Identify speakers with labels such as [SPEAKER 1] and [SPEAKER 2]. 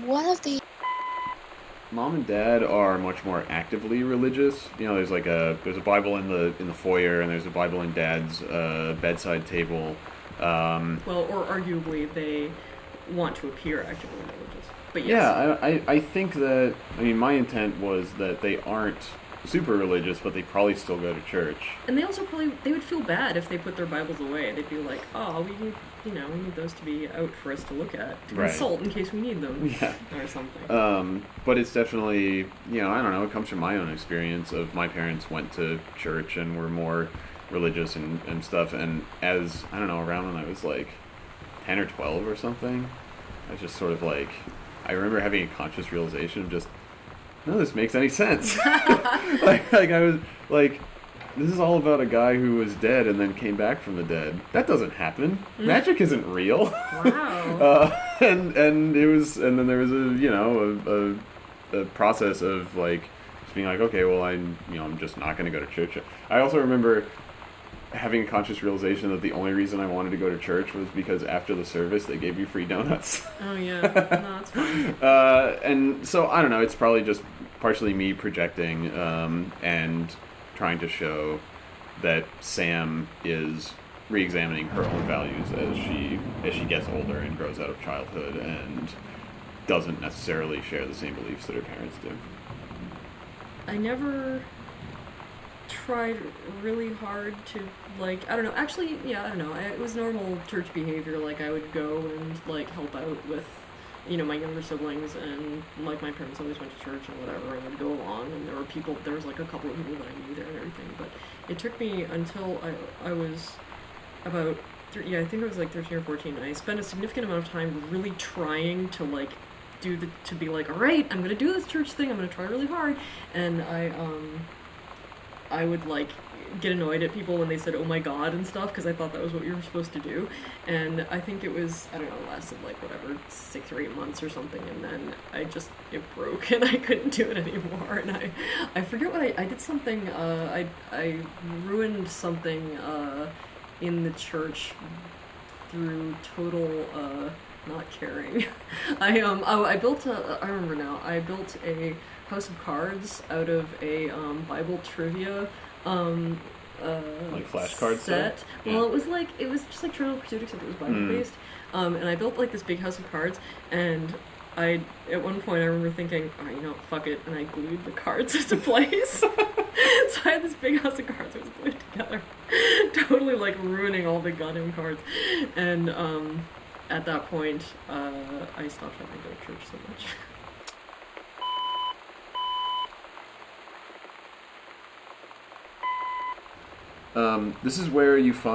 [SPEAKER 1] one of the
[SPEAKER 2] Mom and Dad are much more actively religious. You know, there's a Bible in the foyer, and there's a Bible in Dad's bedside table.
[SPEAKER 3] Well, or arguably they want to appear actively religious. But yes.
[SPEAKER 2] Yeah, I think that, I mean, my intent was that they aren't super religious, but they probably still go to church.
[SPEAKER 3] And they also probably, they would feel bad if they put their Bibles away. They'd be like, oh, we need those to be out for us to look at, to
[SPEAKER 2] Right.
[SPEAKER 3] consult in case we need them.
[SPEAKER 2] Yeah.
[SPEAKER 3] Or something.
[SPEAKER 2] But it's definitely, you know, I don't know, it comes from my own experience of my parents went to church and were more religious and stuff. And as, I don't know, around when I was like 10 or 12 or something, I was just sort of like, I remember having a conscious realization of just, none of this makes any sense. like I was like, this is all about a guy who was dead and then came back from the dead. That doesn't happen. Magic isn't real.
[SPEAKER 3] Wow.
[SPEAKER 2] And it was, and then there was a process of like just being like, okay, well, I'm just not going to go to church. I also remember having a conscious realization that the only reason I wanted to go to church was because after the service they gave you free donuts.
[SPEAKER 3] Oh yeah, no, that's fine.
[SPEAKER 2] And so I don't know. It's probably just partially me projecting and trying to show that Sam is re-examining her own values as she gets older and grows out of childhood and doesn't necessarily share the same beliefs that her parents do.
[SPEAKER 3] I never tried really hard to, like, I don't know, actually, yeah, I don't know, it was normal church behavior. Like, I would go and, like, help out with, you know, my younger siblings, and, like, my parents always went to church and whatever, and I'd go along, and there was, like, a couple of people that I knew there and everything, but it took me until I was about, I think I was, like, 13 or 14, and I spent a significant amount of time really trying to, like, to be like, alright, I'm gonna do this church thing, I'm gonna try really hard, and I would, like, get annoyed at people when they said, oh my god, and stuff, because I thought that was what you were supposed to do. And I think it was, I don't know, lasted, like, whatever, 6 or 8 months or something, and then it broke, and I couldn't do it anymore. And I forget what I did something, I ruined something, in the church through total, not caring. I remember now, I built a house of cards out of a Bible trivia
[SPEAKER 2] Like flashcard
[SPEAKER 3] set.
[SPEAKER 2] Yeah.
[SPEAKER 3] Well, it was just like Trivial Pursuit, except it was Bible based. And I built like this big house of cards, and at one point I remember thinking, oh, you know, fuck it, and I glued the cards into place. So I had this big house of cards that was glued together, totally like ruining all the goddamn cards. And at that point, I stopped having to go to church so much.
[SPEAKER 2] This is where you find